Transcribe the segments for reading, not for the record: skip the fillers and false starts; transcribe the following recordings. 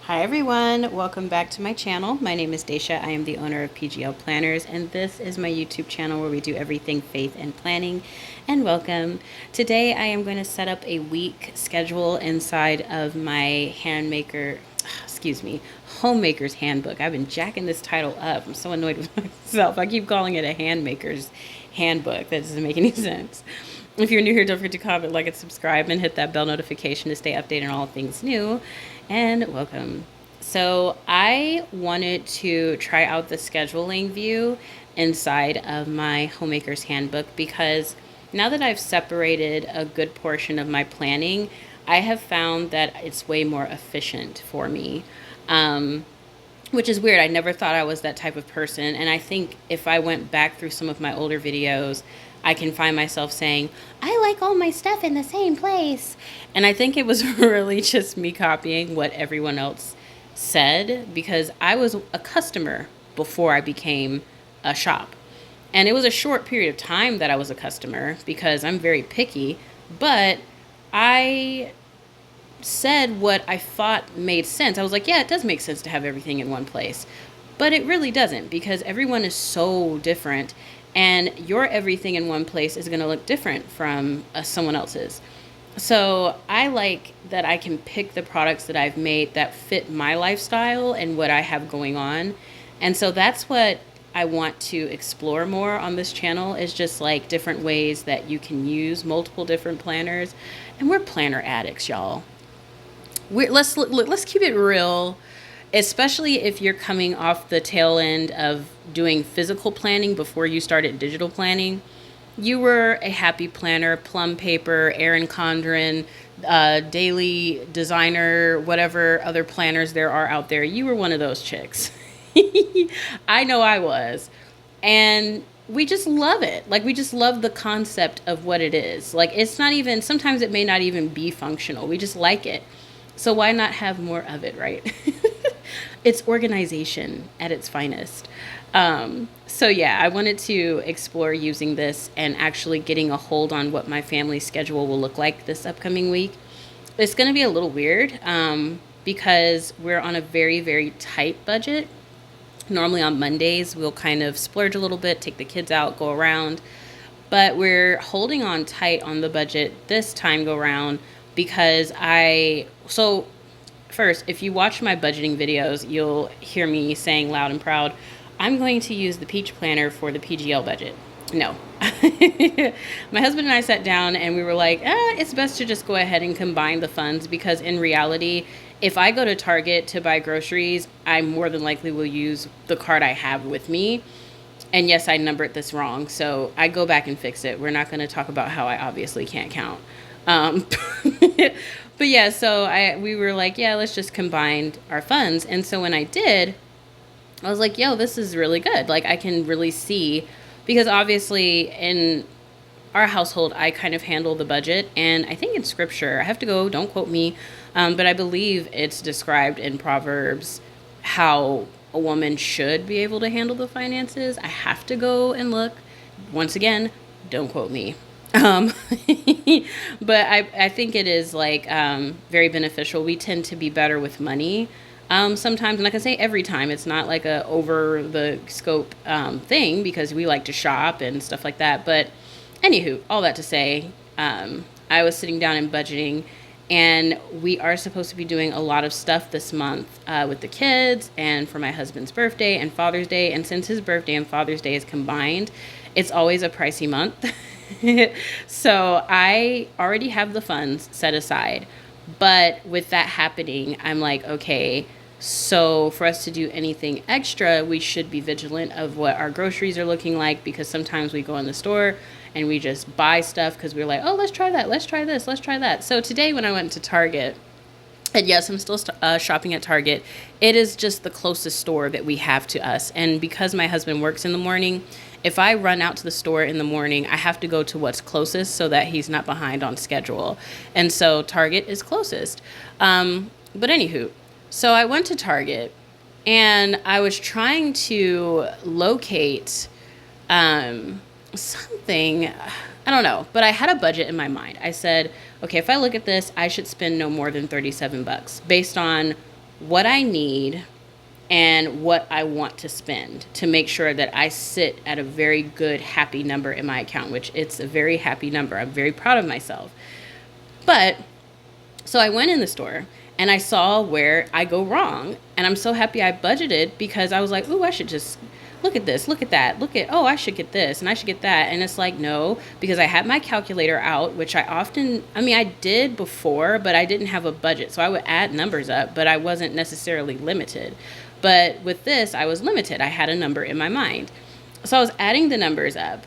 Hi everyone, welcome back to my channel. My name is Daisha. I am the owner of PGL Planners, and this is my YouTube channel where we do everything faith and planning. And welcome. Today I am going to set up a week schedule inside of my Homemaker's Handbook. I've been jacking this title up. I'm so annoyed with myself. I keep calling it a Handmaker's Handbook. That doesn't make any sense. If you're new here, don't forget to comment, like, and subscribe, and hit that bell notification to stay updated on all things new. And welcome. So I wanted to try out the scheduling view inside of my Homemaker's Handbook because now that I've separated a good portion of my planning, I have found that it's way more efficient for me. Which is weird. I never thought I was that type of person. And I think if I went back through some of my older videos, I can find myself saying, I like all my stuff in the same place. And I think it was really just me copying what everyone else said because I was a customer before I became a shop. And it was a short period of time that I was a customer because I'm very picky, but I said what I thought made sense. I was like, yeah, it does make sense to have everything in one place. But it really doesn't because everyone is so different. And your everything in one place is going to look different from someone else's. So I like that I can pick the products that I've made that fit my lifestyle and what I have going on. And so that's what I want to explore more on this channel is just like different ways that you can use multiple different planners. And we're planner addicts, y'all. Let's keep it real. Especially if you're coming off the tail end of doing physical planning before you started digital planning. You were a happy planner, plum paper, Erin Condren, daily designer, whatever other planners there are out there. You were one of those chicks. I know I was. And we just love it. Like, we just love the concept of what it is. Like, it's not even, sometimes it may not even be functional. We just like it. So why not have more of it, right? It's organization at its finest. So yeah, I wanted to explore using this and actually getting a hold on what my family schedule will look like this upcoming week. It's going to be a little weird because we're on a very, very tight budget. Normally on Mondays, we'll kind of splurge a little bit, take the kids out, go around. But we're holding on tight on the budget this time go around because first, if you watch my budgeting videos, you'll hear me saying loud and proud, I'm going to use the Peach Planner for the PGL budget. No. My husband and I sat down and we were like, it's best to just go ahead and combine the funds because in reality, if I go to Target to buy groceries, I more than likely will use the card I have with me. And yes, I numbered this wrong, so I go back and fix it. We're not going to talk about how I obviously can't count. But yeah, so we were like, yeah, let's just combine our funds. And so when I did, I was like, yo, this is really good. Like, I can really see, because obviously in our household, I kind of handle the budget. And I think in scripture, I have to go, don't quote me, but I believe it's described in Proverbs how a woman should be able to handle the finances. I have to go and look. Once again, don't quote me. But I think it is like very beneficial. We tend to be better with money sometimes, and I can say every time. It's not like a over the scope thing because we like to shop and stuff like that. But anywho, all that to say, I was sitting down and budgeting, and we are supposed to be doing a lot of stuff this month with the kids and for my husband's birthday and Father's Day. And since his birthday and Father's Day is combined, it's always a pricey month. So I already have the funds set aside. But with that happening, I'm like, okay, so for us to do anything extra, we should be vigilant of what our groceries are looking like, because sometimes we go in the store and we just buy stuff because we're like, oh, let's try that, let's try this, let's try that. So today when I went to Target, and yes, I'm still shopping at Target, it is just the closest store that we have to us. And because my husband works in the morning, if I run out to the store in the morning, I have to go to what's closest so that he's not behind on schedule. And so Target is closest. But anywho, so I went to Target and I was trying to locate something, I don't know, but I had a budget in my mind. I said, okay, if I look at this, I should spend no more than $37 based on what I need and what I want to spend to make sure that I sit at a very good, happy number in my account, which it's a very happy number. I'm very proud of myself. But so I went in the store and I saw where I go wrong. And I'm so happy I budgeted, because I was like, ooh, I should just look at this, look at that, oh, I should get this and I should get that. And it's like, no, because I had my calculator out, which I did before, but I didn't have a budget. So I would add numbers up, but I wasn't necessarily limited. But with this, I was limited. I had a number in my mind. So I was adding the numbers up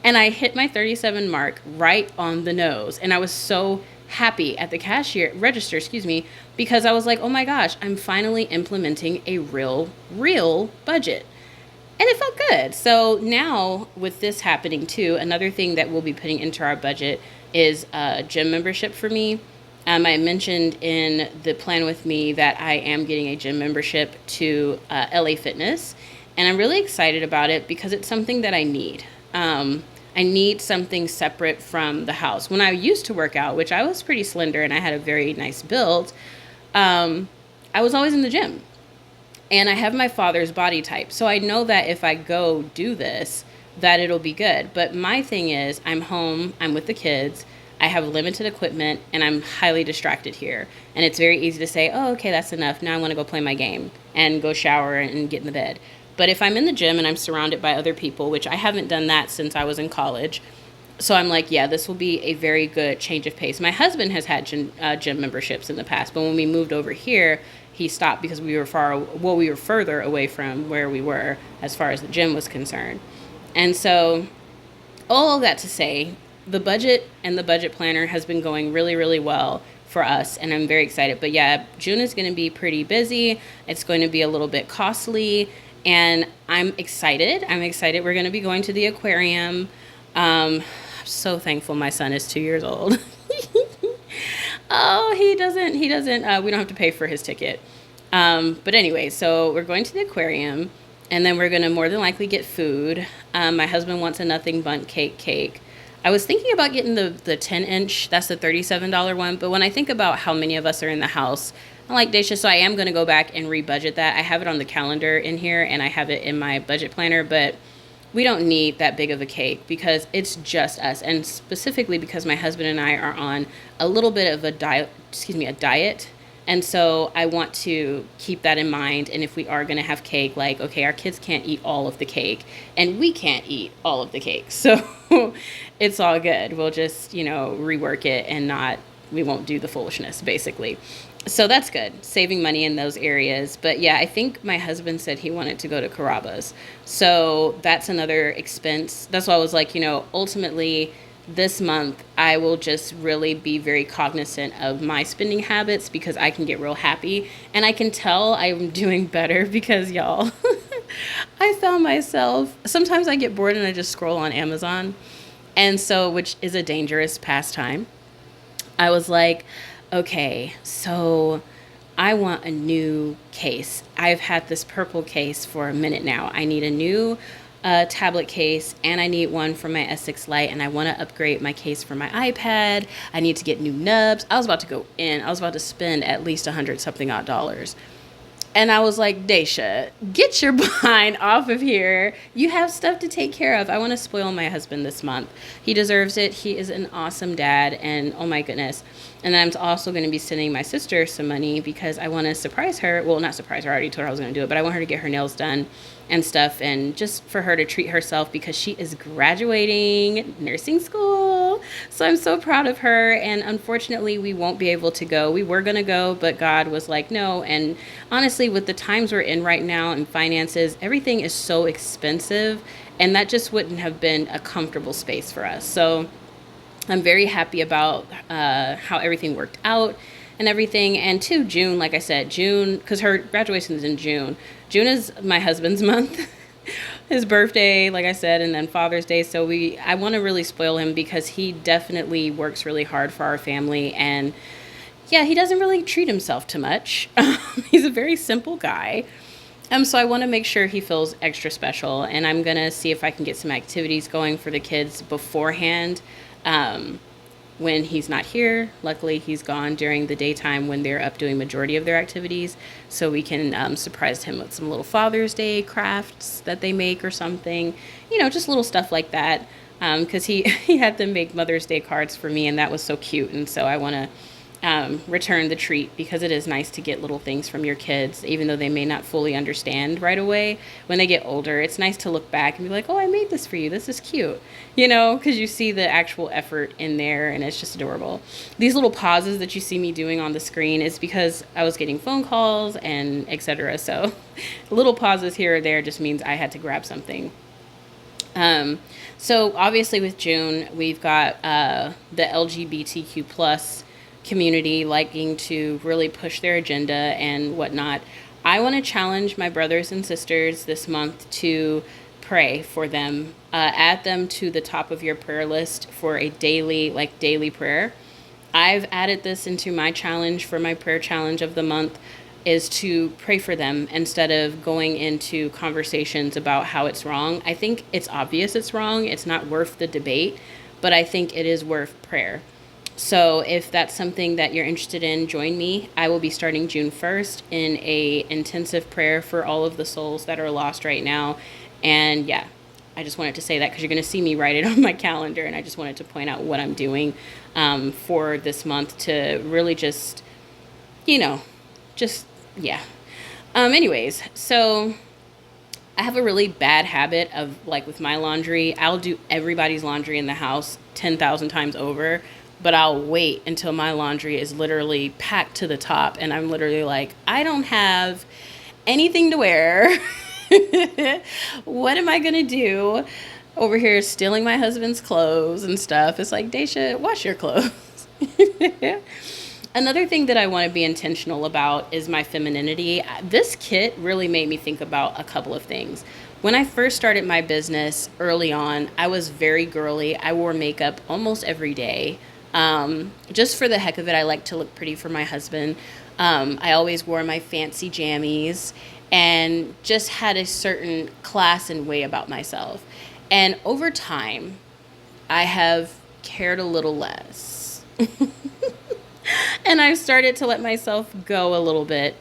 and I hit my 37 mark right on the nose. And I was so happy at the register, because I was like, oh my gosh, I'm finally implementing a real budget. And it felt good. So now with this happening too, another thing that we'll be putting into our budget is a gym membership for me. I mentioned in the plan with me that I am getting a gym membership to LA Fitness, and I'm really excited about it because it's something that I need. I need something separate from the house. When I used to work out, which I was pretty slender and I had a very nice build, I was always in the gym. And I have my father's body type. So I know that if I go do this, that it'll be good. But my thing is, I'm home, I'm with the kids, I have limited equipment, and I'm highly distracted here. And it's very easy to say, oh, okay, that's enough. Now I want to go play my game and go shower and get in the bed. But if I'm in the gym and I'm surrounded by other people, which I haven't done that since I was in college, so I'm like, yeah, this will be a very good change of pace. My husband has had gym memberships in the past, but when we moved over here, he stopped because we were further away from where we were as far as the gym was concerned. And so all of that to say, the budget and the budget planner has been going really, really well for us, and I'm very excited. But yeah, June is going to be pretty busy. It's going to be a little bit costly, and I'm excited. We're going to be going to the aquarium. I'm so thankful my son is 2 years old. Oh, he doesn't, we don't have to pay for his ticket. But anyway, so we're going to the aquarium, and then we're going to more than likely get food. My husband wants a nothing bundt cake. I was thinking about getting the 10-inch, that's the $37 one, but when I think about how many of us are in the house, I'm like, Daisha, so I am going to go back and rebudget that. I have it on the calendar in here, and I have it in my budget planner, but we don't need that big of a cake because it's just us, and specifically because my husband and I are on a little bit of a diet. And so I want to keep that in mind. And if we are going to have cake, like, okay, our kids can't eat all of the cake and we can't eat all of the cake. So it's all good. We'll just, rework it and we won't do the foolishness, basically. So that's good, saving money in those areas. But yeah, I think my husband said he wanted to go to Carrabba's. So that's another expense. That's why I was like, ultimately this month, I will just really be very cognizant of my spending habits because I can get real happy. And I can tell I'm doing better because, y'all, I found myself, sometimes I get bored and I just scroll on Amazon. And so, which is a dangerous pastime. I was like, okay, so I want a new case. I've had this purple case for a minute now. I need a new tablet case, and I need one for my S6 Lite, and I want to upgrade my case for my iPad. I need to get new nubs. I was about to spend at least $100-something odd. And I was like, Daisha, get your behind off of here. You have stuff to take care of. I want to spoil my husband this month. He deserves it. He is an awesome dad, and oh my goodness. And then I'm also going to be sending my sister some money because I want to surprise her. Well, not surprise her. I already told her I was going to do it, but I want her to get her nails done and stuff, and just for her to treat herself because she is graduating nursing school. So I'm so proud of her, and unfortunately we won't be able to go. We were going to go, but God was like, no. And honestly, with the times we're in right now and finances, everything is so expensive, and that just wouldn't have been a comfortable space for us. So I'm very happy about how everything worked out and everything. And to June, like I said, June, because her graduation is in June. June is my husband's month, his birthday, like I said, and then Father's Day. So I want to really spoil him because he definitely works really hard for our family. And yeah, he doesn't really treat himself too much. He's a very simple guy. So I want to make sure he feels extra special. And I'm going to see if I can get some activities going for the kids beforehand. when he's not here. Luckily, he's gone during the daytime when they're up doing majority of their activities. So we can surprise him with some little Father's Day crafts that they make or something. Just little stuff like that. Because he had them make Mother's Day cards for me, and that was so cute. And so I want to return the treat, because it is nice to get little things from your kids, even though they may not fully understand right away. When they get older, it's nice to look back and be like, oh, I made this for you. This is cute, because you see the actual effort in there, and it's just adorable. These little pauses that you see me doing on the screen is because I was getting phone calls and etc. So little pauses here or there just means I had to grab something. So obviously with June, we've got the LGBTQ plus community liking to really push their agenda and whatnot. I want to challenge my brothers and sisters this month to pray for them. Add them to the top of your prayer list for a daily prayer. I've added this into my challenge for my prayer challenge of the month, is to pray for them instead of going into conversations about how it's wrong. I think it's obvious it's wrong. It's not worth the debate, but I think it is worth prayer. So if that's something that you're interested in, join me. I will be starting June 1st in a intensive prayer for all of the souls that are lost right now. And yeah, I just wanted to say that because you're going to see me write it on my calendar, and I just wanted to point out what I'm doing for this month to really just, anyways, so I have a really bad habit of, like, with my laundry, I'll do everybody's laundry in the house 10,000 times over, but I'll wait until my laundry is literally packed to the top, and I'm literally like, I don't have anything to wear. What am I going to do? Over here stealing my husband's clothes and stuff. It's like, Daisha, wash your clothes. Another thing that I want to be intentional about is my femininity. This kit really made me think about a couple of things. When I first started my business early on, I was very girly. I wore makeup almost every day. Just for the heck of it, I like to look pretty for my husband. I always wore my fancy jammies and just had a certain class and way about myself. And over time, I have cared a little less. And I've started to let myself go a little bit.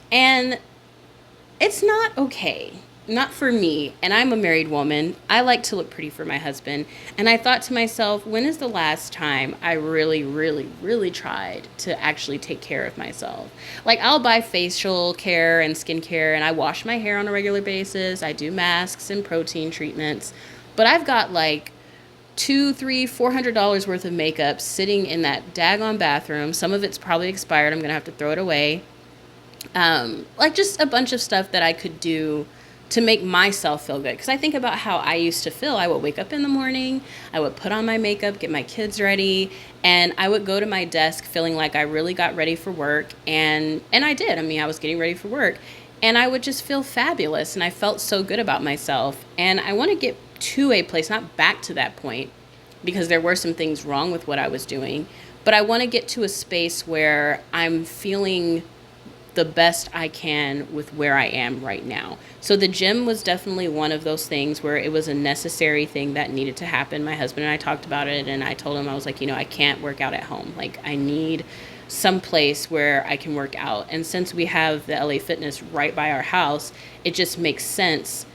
And it's not okay. Not for me. And I'm a married woman. I like to look pretty for my husband. And I thought to myself, when is the last time I really, really, really tried to actually take care of myself? Like, I'll buy facial care and skincare, and I wash my hair on a regular basis. I do masks and protein treatments. But I've got like $200, $300, $400 worth of makeup sitting in that daggone bathroom. Some of it's probably expired. I'm going to have to throw it away. Like, just a bunch of stuff that I could do to make myself feel good. Because I think about how I used to feel. I would wake up in the morning, I would put on my makeup, get my kids ready, and I would go to my desk feeling like I really got ready for work. And I did. I mean, I was getting ready for work. And I would just feel fabulous, and I felt so good about myself. And I want to get to a place, not back to that point, because there were some things wrong with what I was doing, but I want to get to a space where I'm feeling the best I can with where I am right now. So the gym was definitely one of those things where it was a necessary thing that needed to happen. My husband and I talked about it, and I told him, I was like, I can't work out at home. Like, I need some place where I can work out. And since we have the LA Fitness right by our house, it just makes sense,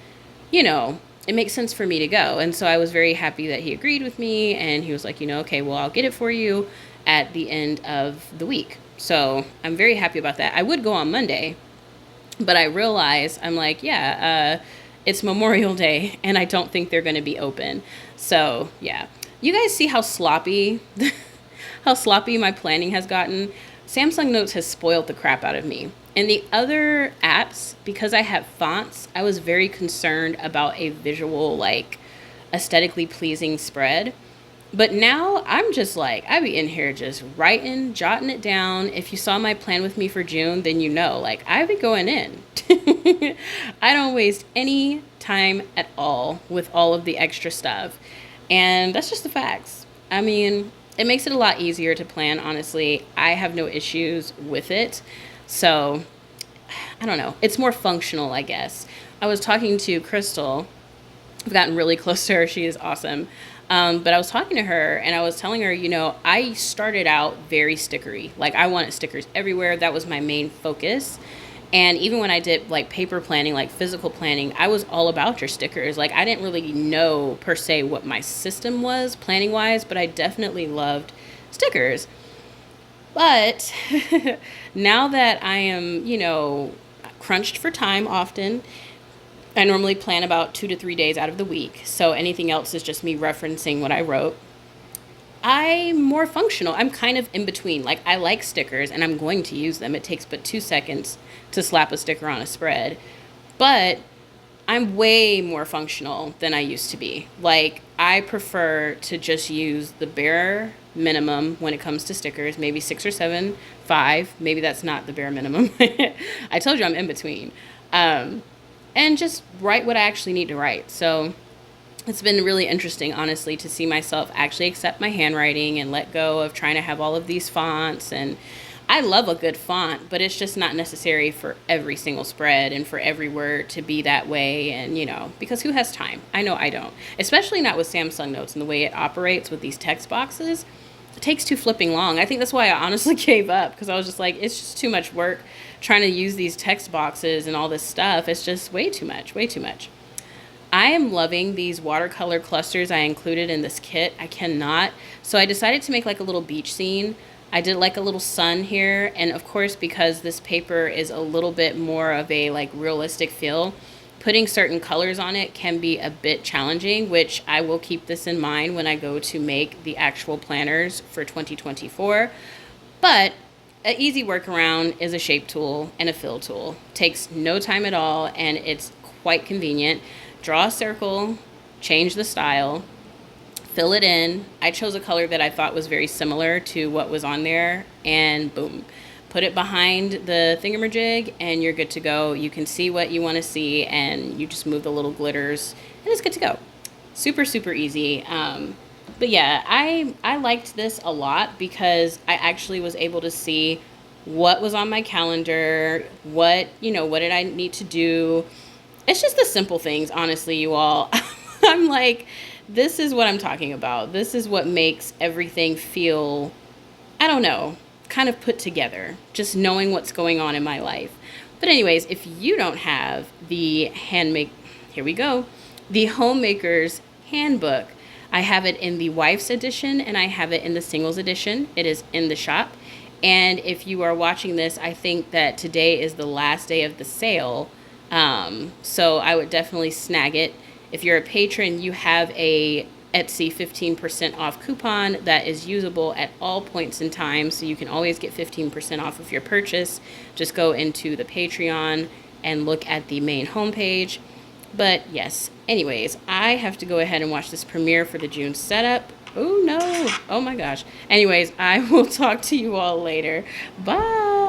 it makes sense for me to go. And so I was very happy that he agreed with me, and he was like, okay, well, I'll get it for you at the end of the week. So I'm very happy about that. I would go on Monday, but I realized, I'm like, it's Memorial Day, and I don't think they're going to be open. So yeah, you guys see how sloppy, my planning has gotten. Samsung Notes has spoiled the crap out of me. In the other apps, because I have fonts, I was very concerned about a visual, like, aesthetically pleasing spread. But now I'm just like, I be in here just writing, jotting it down. If you saw my plan with me for June, then like, I be going in. I don't waste any time at all with all of the extra stuff. And that's just the facts. I mean, it makes it a lot easier to plan, honestly. I have no issues with it. So, I don't know. It's more functional, I guess. I was talking to Crystal. I've gotten really close to her. She is awesome. But I was talking to her and I was telling her, you know, I started out very stickery. Like I wanted stickers everywhere. That was my main focus. And even when I did like paper planning, like physical planning, I was all about your stickers. Like I didn't really know per se what my system was planning wise, but I definitely loved stickers. But now that I am, you know, crunched for time often, I normally plan about 2 to 3 days out of the week. So anything else is just me referencing what I wrote. I'm more functional. I'm kind of in between. Like I like stickers and I'm going to use them. It takes but 2 seconds to slap a sticker on a spread. But I'm way more functional than I used to be. Like I prefer to just use the bare minimum when it comes to stickers, maybe 6 or 7, 5. Maybe that's not the bare minimum. I told you I'm in between. And just write what I actually need to write. So it's been really interesting, honestly, to see myself actually accept my handwriting and let go of trying to have all of these fonts. And I love a good font, but it's just not necessary for every single spread and for every word to be that way. And, you know, because who has time? I know I don't. Especially not with Samsung Notes and the way it operates with these text boxes. It takes too flipping long. I think that's why I honestly gave up, because I was just like, it's just too much work trying to use these text boxes and all this stuff. It's just way too much, way too much. I am loving these watercolor clusters I included in this kit. I cannot. So I decided to make like a little beach scene. I did like a little sun here. And of course, because this paper is a little bit more of a like realistic feel, putting certain colors on it can be a bit challenging, which I will keep this in mind when I go to make the actual planners for 2024. But an easy workaround is a shape tool and a fill tool. Takes no time at all, and it's quite convenient. Draw a circle, change the style, fill it in. I chose a color that I thought was very similar to what was on there, and boom. Put it behind the thingamajig, and you're good to go. You can see what you want to see, and you just move the little glitters, and it's good to go. Super, super easy. But yeah, I liked this a lot because I actually was able to see what was on my calendar, what did I need to do. It's just the simple things, honestly, you all. I'm like, this is what I'm talking about. This is what makes everything feel, I don't know, kind of put together, just knowing what's going on in my life. But anyways, if you don't have the the Homemaker's Handbook, I have it in the wife's edition and I have it in the singles edition. It is in the shop. And if you are watching this, I think that today is the last day of the sale. So I would definitely snag it. If you're a patron, you have a Etsy 15% off coupon that is usable at all points in time. So you can always get 15% off of your purchase. Just go into the Patreon and look at the main homepage. But yes, anyways, I have to go ahead and watch this premiere for the June setup. Oh no, oh my gosh. Anyways, I will talk to you all later. Bye.